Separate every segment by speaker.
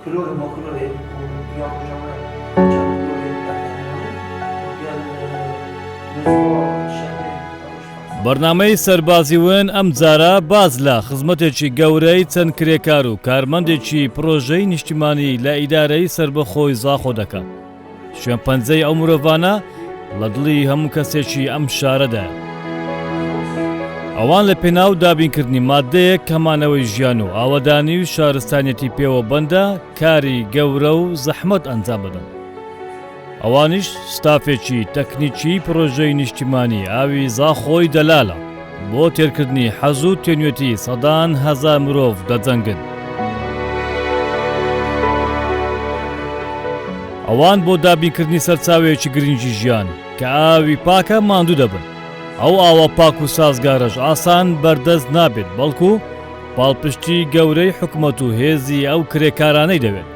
Speaker 1: كلوري ما كلوري ويا جوا كلوري
Speaker 2: بەرنامەی سەربازی ون ئەم جارە باز لە خزمەتێکی گەورەی چەند کرێکار و کارمەندێکی پرۆژەی نیشتیمانی لە ئیدارەی سربەخۆی زاخۆ دەکات. شوێن پەنجەی ئەو مرۆڤانە لە دڵی هەموو کەسێکی ئەم شارەدایە. ئەوان لە پێناو دابینکردنی مادەیەک کەمانەوەی ژیان و ئاوەدانی و شارستانیەتی پێوە بەندە کاری گەورە و زەحمەت ئەنجام بدەن. ئەوانیش ستافێکی تەکنیکی پرۆژەی نیشتیمانی ئاوی زاخۆی دەلالە بۆ تێرکردنی حەز و تێنوێتی سەدان هەزار مرۆڤ دەجەنگن. ئەوان بۆ دابینکردنی سەرچاوەیەکی گرنگی ژیان کە ئاوی پاکە ماندوو دەبن. ئەو ئاوە پاک و سازگارەش ئاسان بەردەست نابێت بەڵکو پاڵپشتی گەورەی حکومەت و هێزی ئەو کرێکارانەی دەوێت.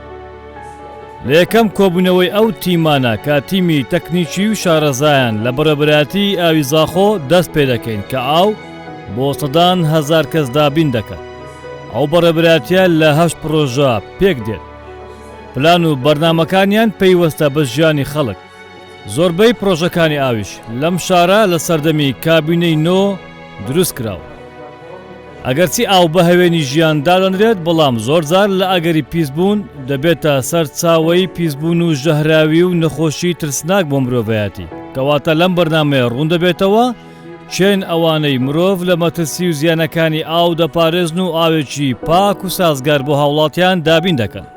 Speaker 2: لە یەکەم کۆبوونەوەی ئەو تیمانە کە تیمی تەکنیکی و شارەزایان لە بەرەبراتی ئاوی زاخۆ دەست پێ دەکەین کە ئاو بۆ سەدان هەزار کەس دابین دەکات. ئەو بەرەبراتیە لە 8 پرۆژە پێک دێت. پلان و بەرنامەکانیان پەیوەستە بە ژیانی خەڵک. زۆربەی پرۆژەکانی ئاویش لەم شارە لە سەردەمی کابینەی نۆ دروست کراوە. ئەگەرچی ئاو بە هەوێنی ژیان دادەنرێت بەڵام زۆرجار لە ئەگەری پیسبوون دەبێتە سەر چاوەی پیسبوون و ژەهراوی و نەخۆشی ترسناک بۆ مرۆڤایەتی کەواتە لەم بەرنامەیە ڕوون دەبێتەوە چێن ئەوانەی مرۆڤ لە مەترسی و زیانەکانی ئاو دەپارێزن و ئاوێکی پاک و سازگار بۆ هاوڵاتیان دابین دەکەن.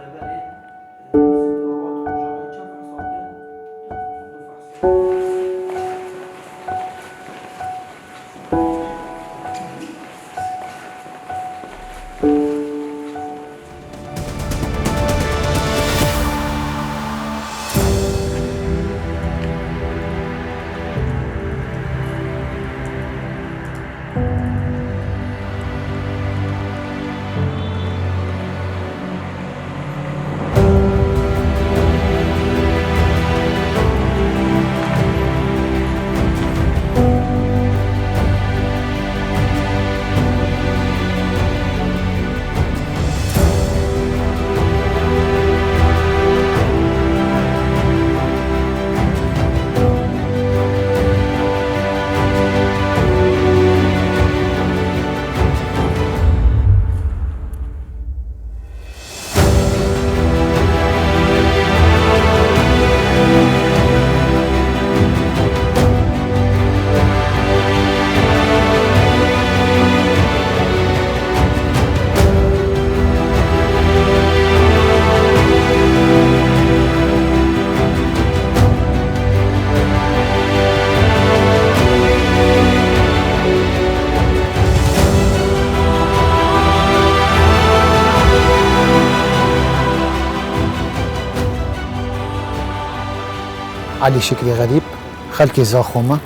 Speaker 3: علي شکری غریب خلکی زاخومه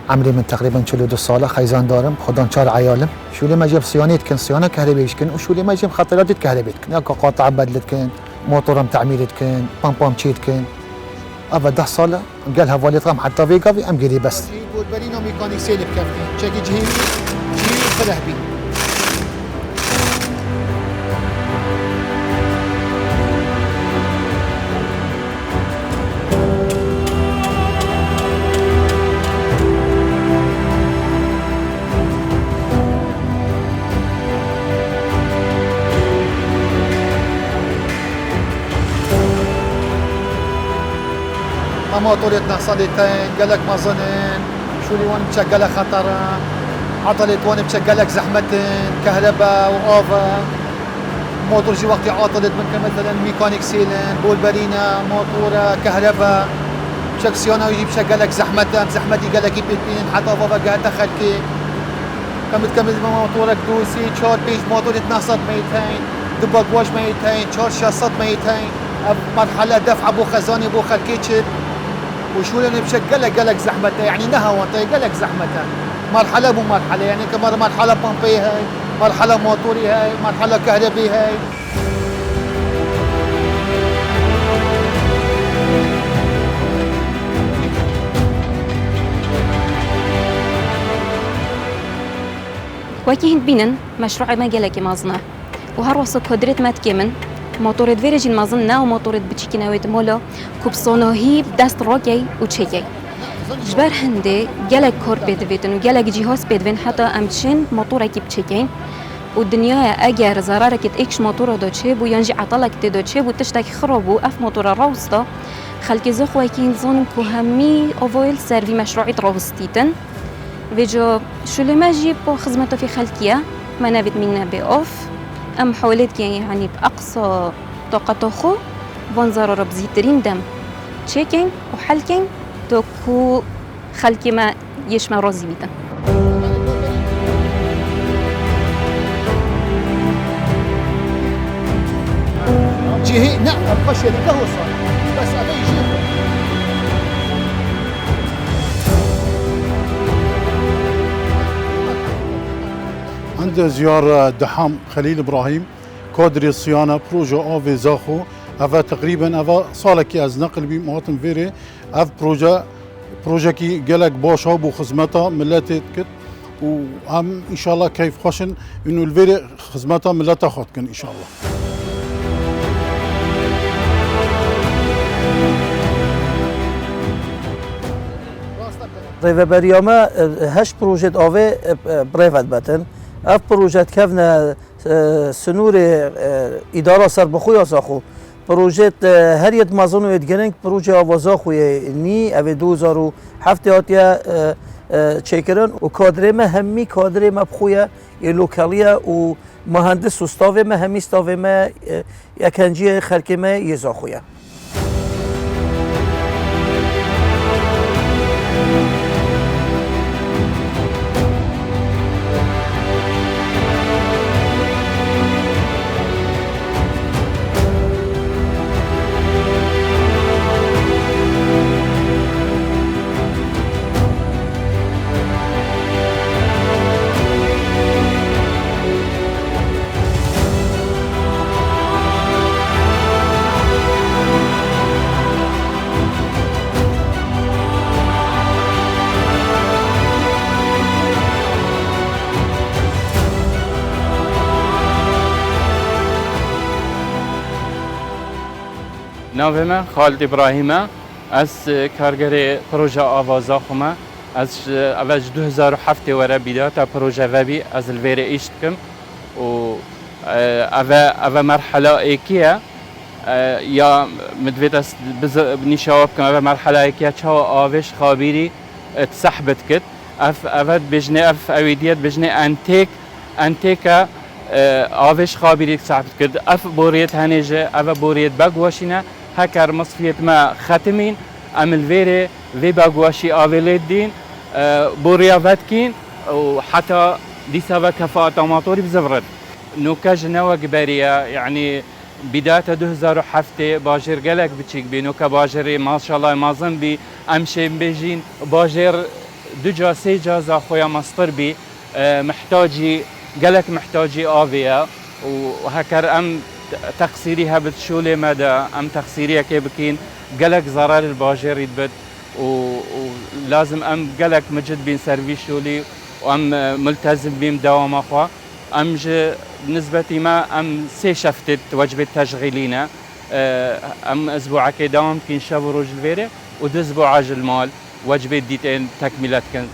Speaker 3: عمري من تقريبا 42 ساله خيزان دارم خدان 4 عيالم شولي ما جاب صيانات كن صيانه كهربائيه كن وشولي ما جاب خطرات كهربائيه كن ياك قاطع بدلت كن موتورم تعميرت كن بام تشيت كن ابا 10 ساله قالها والدهم حتى فيقافي ام قري بس والبرينا ميكانيك سيلف كفتين شكي جهي فلهبي موتوريتنا صديقين قالك مازنين شو اللي وين بشا قالك خطرة عطلت وين بشا قالك زحمتين كهرباء وأوفر موتور شي وقت عطلت ممكن مثلا ميكانيك سيلين بولبرينا موتورة كهرباء بشا صيانة ويجي بشا قالك زحمتي قالك يبين حتى بابا قاعد دخلتي كمل موتورك دوسي 4 بيش موتور يتنصت 200 دبق واش 200 4 شاصات 200 مرحلة دفع ابو خزاني ابو خلكيتشت وشو اللي بشكل قالك زحمته يعني نهى وانت قالك زحمته مرحله مو مرحله يعني كمان مرحله بامبي هاي مرحله موتوري هاي مرحله كهربي هاي
Speaker 4: وكي هند بينن مشروع ما قالك مازنا وهروس قدرت ما تكمن موتورت ویرجین مازن نه موتورت بچی نوید مولا کوبسونو هی دست راکی و چیگی جبر هنده گلک کار بدویدن و گلک جهاز بدوین حتی امچین موتور کی بچکین و دنیا اگر ضرر کت ایکش موتور داچه بو یانجی عطلک داچه بو تشتک خرابو اف موتور راوستا خلق زخوای کین زون کو همی اوویل سروی مشروعی راوستیتن ویجا شلو ماجي بو خدمته في خلقيه ما نبت منا بأوف أم حاولت يعني بأقصى طاقته خو بنظر رب زيترين دم تشيكينج وحلكينج توكو خلقي ما يشمع رازي بيتن
Speaker 3: جهي نعم القش اللي هو صار بس هذا يجي عند زيارة دحام خليل إبراهيم كادري الصيانة بروجا آفي زاخو أفا تقريبا أفا صالكي از نقل بي مواطن فيري أف بروجا كي قالك باشا بو خزمتا ملاتي كت وهم إن شاء الله كيف خشن إنه الفيري خزمتا ملاتا خاتكن إن شاء الله
Speaker 5: ريفا برياما هش بروجيت اوفي بريفات باتن اف بروجيت كفنا سنور اداره سر بخويا ساخو بروجيت هريت مازونو يدگنك بروجي اوازاخو ني اوي 2007 هاتيا تشيكرن و كادري ما همي كادري ما بخويا لوكاليا و مهندس استاوي ما همي استاوي ما يكنجي خلقي ما يزاخويا
Speaker 6: ناوم خالد إبراهيم از کارگر پروژه آوازا خوما از اول 2007 ورا بداية پروژه وبي از الوير ايشت كم و اول مرحله ايكيا يا مدويت بنشاوب كم اول مرحله ايكيا چاو آوش خابيري تسحبت كت اول بجنه اويديت بجنه انتيكا آوش خابيري تسحبت كت بوريت هنجه بوريت بقواشينا هكر مصفيت ما ختمين ام الفيري في باقواشي آويليت دين بوريا فاتكين وحتى دي سبا كفاءة موتوري بزفرد نوكا جنوا قبارية يعني بداية 2007 باجر قلق بتشيك بي نوكا باجري ما شاء الله مازن بي امشي بيجين باجر دجا سيجا زاخويا مصطر بي محتاجي قلق محتاجي آويا وهكر ام تقصيري هبت شولي مدى ام تقصيري كيبكين قلق زرار الباجر يدبت ولازم ام قلق مجد بين سيرفي شولي وام ملتزم بيم دوام اخوا ام بالنسبة ما ام سي شفتت وجبة تشغيلينا ام اسبوع كي دوام كين شاب روج الفيري ودو اسبوع عاجل مال وجبة ديتين تكملات كن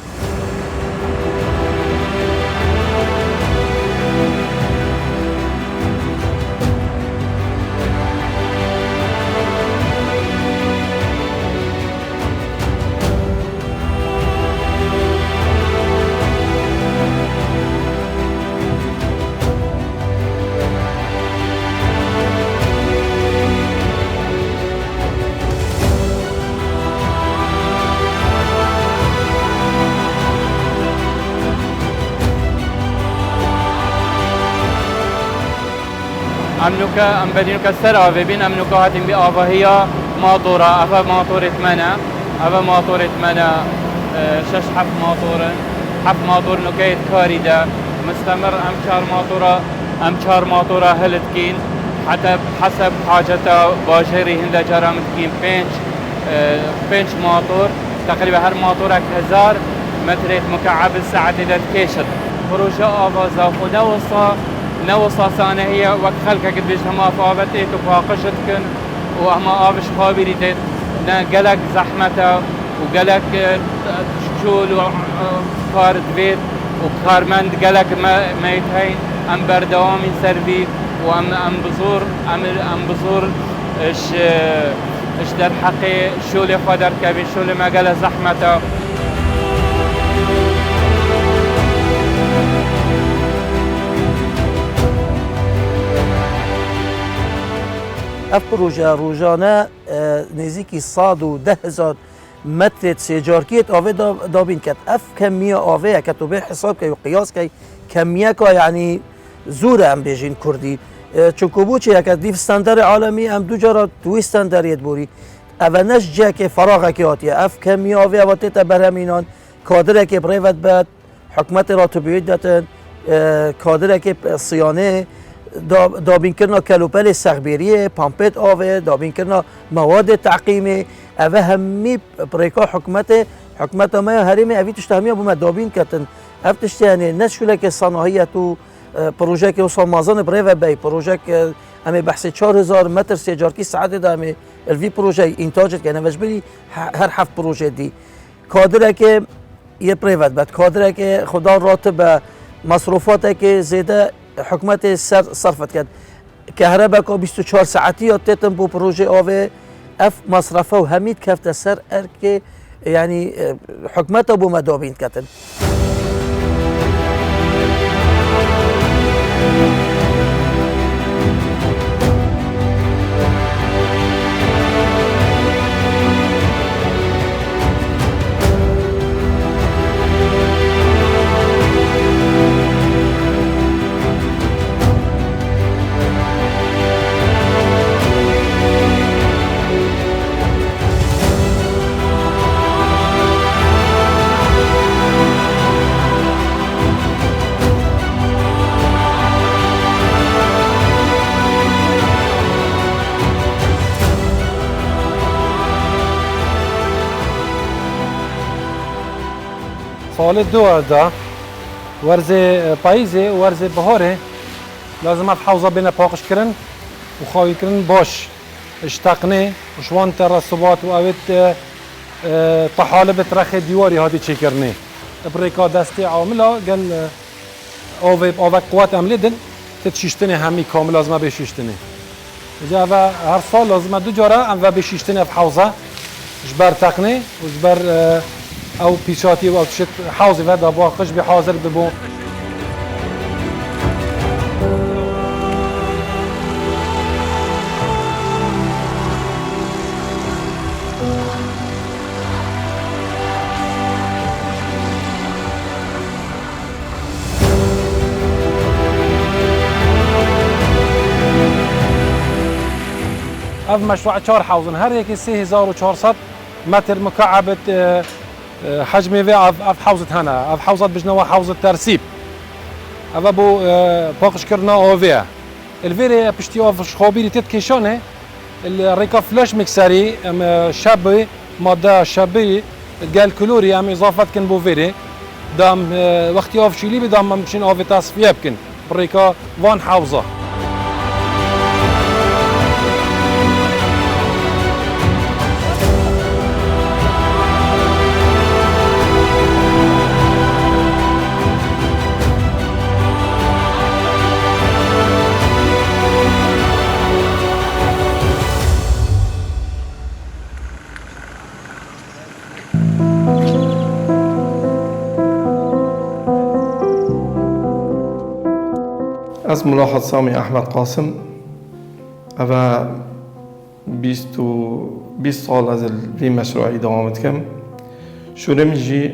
Speaker 6: امنوكا ام بدينوكا سرا بين امنوكا هاتين بآباهية ماطورة افا ماطورة منا افا ماطورة منا شش حف ماطورة حف ماطور نوكايت كاريدا مستمر ام چار ماطورة هلتكين حتى حسب حاجة باجري هندا جرا متكين بينش ماطور تقريبا هر ماطورة 1000 متر مكعب الساعة إذا تكيشت بروجة آوازا خدا وصا نوصل أنا هي وقت خلقك قديش هما فاوتت وفاقشت كن وهما آبش خابريتت قلق زحمته وقلق شول وكار بيت وكارمند قلق ما يتهين أم بردوام سربي وأم بزور إيش در حقي شول خدر كبي شول ما قال زحمته
Speaker 5: اف پروژه روزانه نزدیکی 110,000 متر سیجارکیت آوه دابین کد. اف کمیه آوه که تو به حساب که و قیاس که کمیه که یعنی زوره هم بیجین کردی چون کبوچه یک دیف استاندار عالمی هم دو جارا دوی استانداریت بوری اولش جا که فراغه که آتیه اف کمیه آوه آواتیتا برهمینان کادره که بریوت بد حکمت را تو بیوید داتن کادره که صیانه دابین کرنا کلوپل سخبیریه پامپت آوه دابین کرنا مواد تعقیمه اوه همی بریکا حکمت ما هریمه اوی تشتهمی ابو دابین کتن اف تشتهنی نشوله که صناعیت و پروژه که وصل مازن بریو بی پروژه که امی بحث 4000 متر سیجارکی ساعت دامه الوی پروژه انتاجت که نوجبلی هر هفت پروژه دی کادره که یه پریوت بد کادره که خدا راتب مصروفات که زیاده حکومت صرفت کرد کهرباء که 24 ساعتی یا تتم بو پروژه آوه اف مصرفه و همید کفت سر که یعنی حکومت بو مدابین کتن
Speaker 7: سال 2000 ورزه پاییزه و ورزه بهاره لازم اف حوضه بین پاکش کرن و خواهی کرن باش اشتقنه و شوان ترسبات و اوید طحالب ترخ دیواری هادی چی کرنه ابریکا دستی عاملا قال اوه قوات عملی تتشیشتنه همی کامل لازم بشیشتنه جا هر سال لازم دو جاره ام و بشیشتنه اف حوضه جبر تقنه و جبر او پیشاتی و شت حوض و دابا قش به حاضر ببو اف مشروع 4 حوضن هر یکی 3400 متر مكعب حجمي في اف حوزة هنا اف حوزة بجنوا حوزة ترسيب اف ابو باقش كرنا اوفيا الفيري بشتي اوف شخوبيري تتكيشونه الريكا فلاش مكسري شابي ماده شابي قال كلوري ام اضافه كن بو فيري دام وقت اوف شيلي بدام مشين اوف تصفيه بكن بريكا وان حوزه
Speaker 8: اسم ملاحظ سامي أحمد قاسم أبا 20 سال از في مشروعي دوامت كم شو رمجي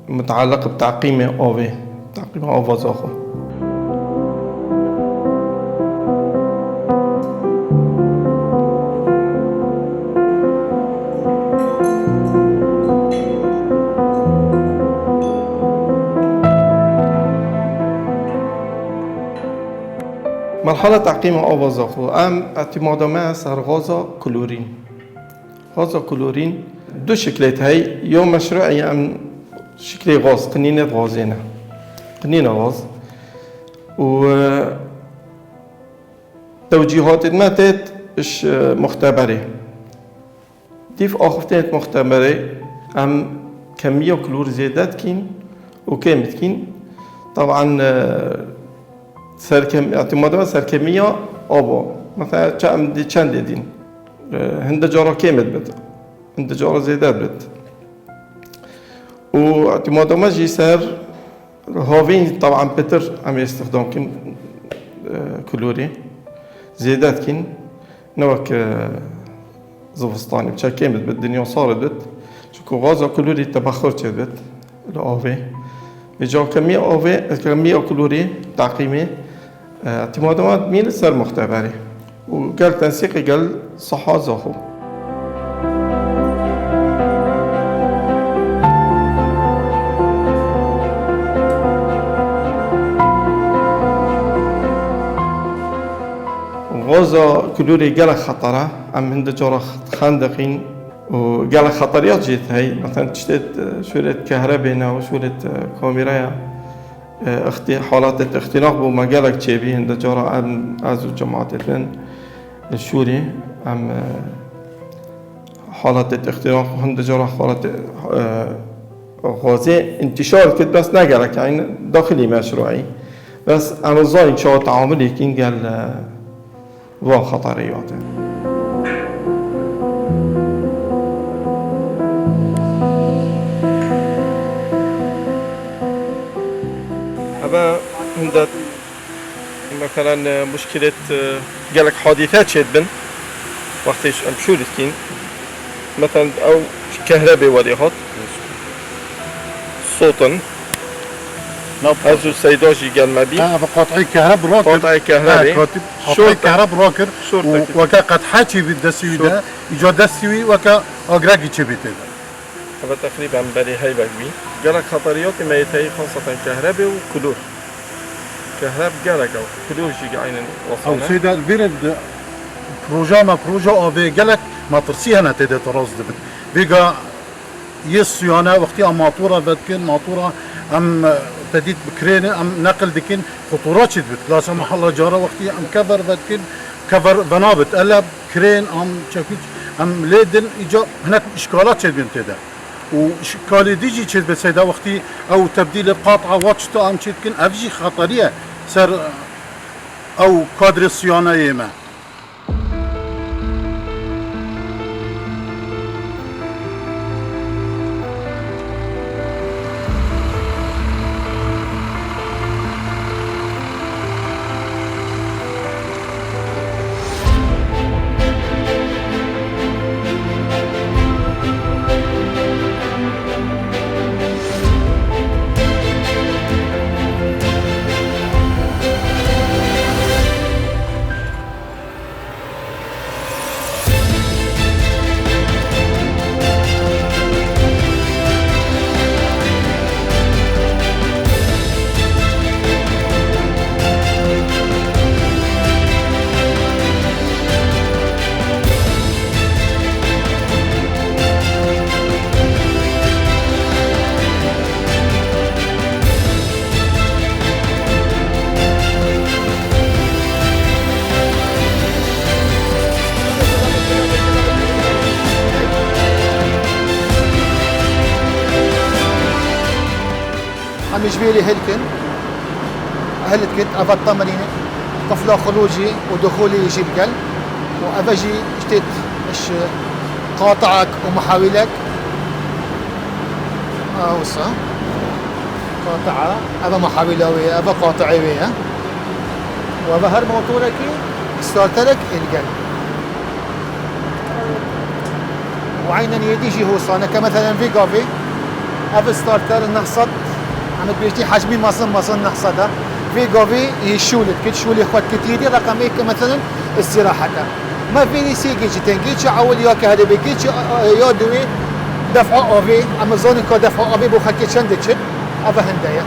Speaker 8: متعلق بتعقيم آوه زاخو مرحلة تعقيم آوه زاخو ام اعتماد ما سر غازا كلورين دو شكلت هاي يوم مشروعي ام شكل غاز قنينة غازينة قنينة غاز و توجيهات ما تات إش مختبرة ديف آخفتين مختبرة أم كمية كلور زيادات كين وكامت كين طبعا اعتمادا سر كمية آبا مثلا كم دي چند دين هند جارا كامت بد هند جارا زيادات بد واعتمادا ما جي سر هاوين طبعا بتر عم يستخدم كين كلوري زيادات كين نوك زوفستاني بشا كامت بالدنيا صارت بد شكو غازا كلوري تبخر بد الآوي بجا كمية كلوري تعقيمي اعتمادات ميل سر مختبري وقال تنسيقي قال صحة زاخو غازا كلوري قال خطرة عم هند جارة خندقين وقال خطريات جيت هاي مثلا تشتت شورة كهربائنا وشورة كاميرا حالات اختناق بو مجالك تشبي هند جارة عم ازو جماعات من الشوري عم حالات اختناق هند جارة حالات غازي انتشار كده بس نجالك يعني داخلي مشروعي بس انا ظاهر ان شاء الله تعاملي كين قال وا خطريات هندات مثلا مشكلة قالك حادثات شدبن وقتش أمشولت كين مثلا أو كهرباء وديهات صوتن هذو السيداجي قال ما بي
Speaker 9: قاطعي كهرب روكر
Speaker 8: قاطعي كهرباء
Speaker 9: قاطعي كهرب روكر وكا قد حاجي بالدسيوي ده إجا دسيوي وكا أغراقي تشبيته
Speaker 8: هذا تقريبا بالي هاي بقبي قالك خطريات ما يتهي خاصة كهرباء وكلور كهرب قالك أو كلور شيء عين
Speaker 9: أو
Speaker 8: وصلنا
Speaker 9: سيدا البيرد بروجا أو في قالك ما ترسيها نتيجة تراص دبت بيجا يسيانا وقتي أم ماطورة بدكن ماطورة أم تديت بكرينة أم نقل دكن خطورات شدبت لا سمح الله جارة وقتي أم كفر بدكن كفر بنابت ألا كرين أم شكيت أم ليدن إجا هناك إشكالات شدبن تدا وإشكال ديجي شدبت سيدا وقتي أو تبديل القاطعة واتشتا أم شدكن أفجي خطرية سر أو كادر الصيانة يما
Speaker 3: عم يجبيلي هلكن هلكت أفا الطمرينة قفلة خروجي ودخولي يجيب قلب وأفجي اشتيت مش قاطعك ومحاولك وصا قاطعة أفا محاولة ويا أفا قاطعة ويا وأفا هر موتورك استارتلك القلب وعينا يديجي هو صانة كمثلا في قافي أفا ستارتر النحصد عم بيجي حجمي مصن نحصدها في قافي يشولت كل شولي اخوات كتيري رقم ايه مثلا استراحة ما فيني سيجي تنجيتش اول يا كهرباء جيتش يا دوي دفع اوفي امازون كو دفع اوفي بو خكي شندتش ابا هندايا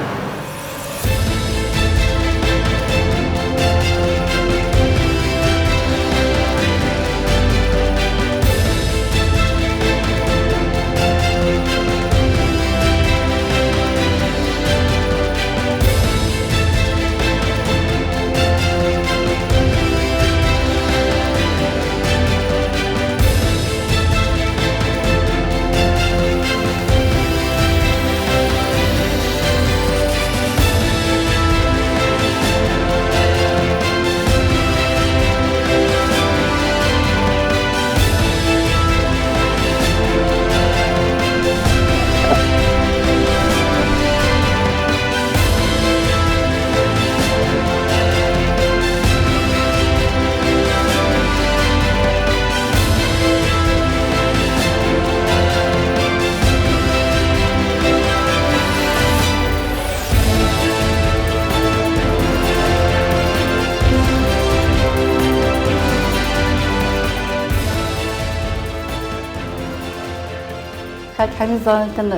Speaker 10: خاک همین زانتن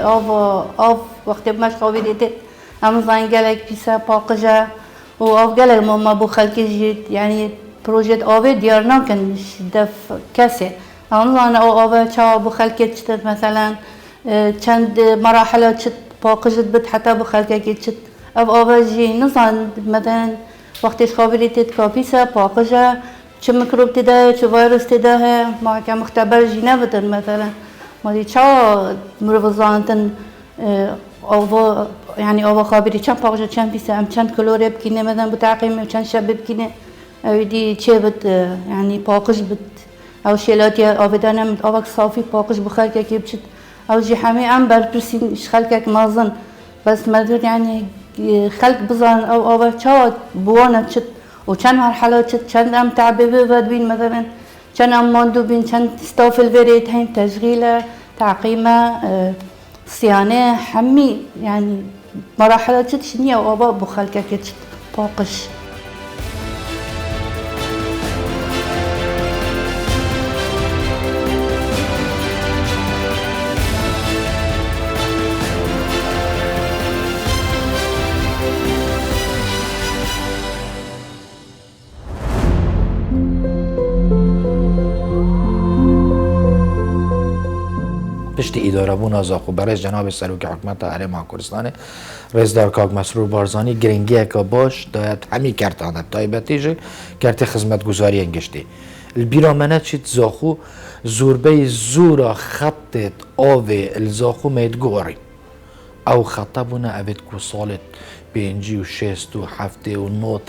Speaker 10: آف وقتی بمش خوابی دیده هم زان گلک پیسا پاقجا و آف گلک ما بو خلکی جید یعنی پروژه آوه دیار نکن دف کسی هم زان آوه چا بو خلکی چت مثلا چند مراحل چت پاقجت بد حتی بو خلکی چت او آوه جی نزان مثلا وقتش خوابی دیده کافیسا پاقجا چه میکروب تدا چه ویروس تدا ما که مختبر جی نبودن مثلا ما چا مروزانتن آوا يعني آوا خابری چند پاقجا چند پیسه ام چند کلوره بکنه مثلا بتعقیم چند شب بکنه او دی چه بد يعني پاقج بد او شیلاتی آبدانم آوا صافی پاقج بخار که بچت او جی همه ام برپرسین خلقك مازن بس مدود يعني خلق بزان او آوا چا بوانا چت و چند مرحله چند ام تعبیه بد بین مثلا چند ام ماندو بین چند استافل برید هین تشغیل تعقیمه صيانه حمي يعني مراحل شنية وابا بخلكك باقش
Speaker 11: پشتی اداره بون از آخو برای جناب سروک حکومت حرم کردستان رئیسدار کاک مسرور بارزانی گرنگی که باش داید همی کرتانه تایبتیجه کرتی خدمت گزاری انگشتی البیرامنه چیت زاخو زوربه زورا خطت آوه الزاخو مید گواری او خطه بونه اوید کو سالت 5 و 6 و 7 و 9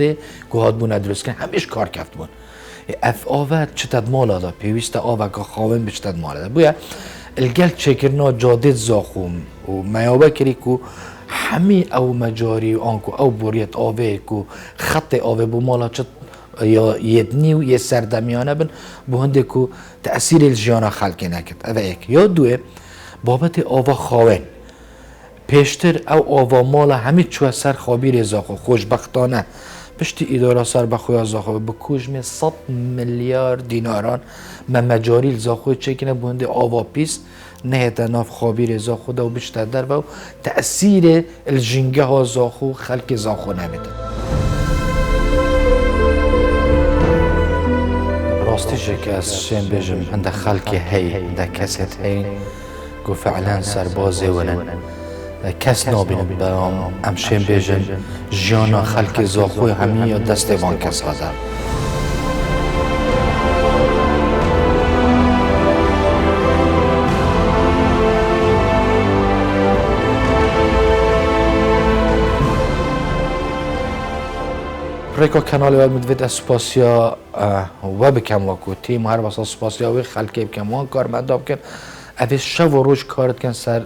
Speaker 11: که هاد بونه درست کن همیش کار کفت بون اف آوه چتد مالا دا پیویست آوه که خواهن بچتد مالا دا بویا الگل چکرنا جادت زاخوم و میابه کری که همی او مجاری آنکو او بوریت آوه که خط آوه بو مالا چت یا یدنی و یه سردمیانه بن بو هنده که تأثیر الجیانا خلقی نکد اوه ایک یا دوه بابت آوه خواهن پیشتر او آوه مالا همی چوه سر خوابی رزاخو خوشبختانه پشتی اداره سر بخوی زاخو بکوش می 100 میلیارد دیناران ما مجاری زاخو چکنه بونده آوا پیس نهت ناف خابیر زاخو دا و بیشتر در و تأثیر الجنگه ها زاخو خلق زاخو نمیده راستی که از شیم بجم عند خلق هی عند کست هی گو فعلا سربازه ولن کس نابینه با امشین بیجن جیانا خلق زاخوی همی یا دست وان کس ها در ریکا کانال و مدوید اسپاسیا و بکم واکو تیم هر بسا اسپاسیا و خلقی بکم وان کار مداب کن اویز شو و روش کارت کن سر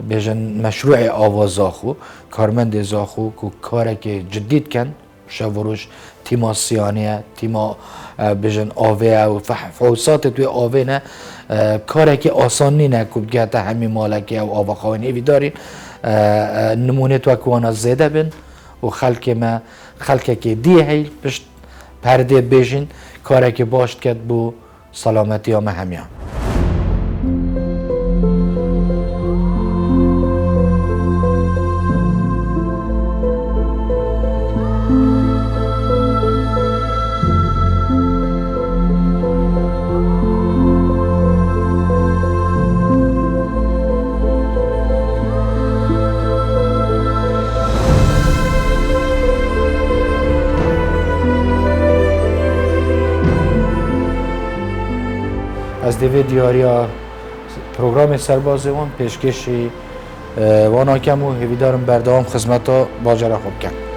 Speaker 11: بیشن مشروع آوازاخو کارمند زاخو که کاری که جدید کن شوروش تیما سیانیه تیما بیشن آوه و فحوصات توی آوه نه کاری که آسانی نه که بگه تا همی مالکی و آوه خوانی ویداری نمونه تو اکوانا زیده بین و خلقی که دیه هیل پشت پرده بیشن کاری که باشد کد بو سلامتی ها همیان از دوی دیاریا پروگرام سربازوان پیشکشی وانا کم و هیویدارم بردوام خدمت ها باجره خوب کرد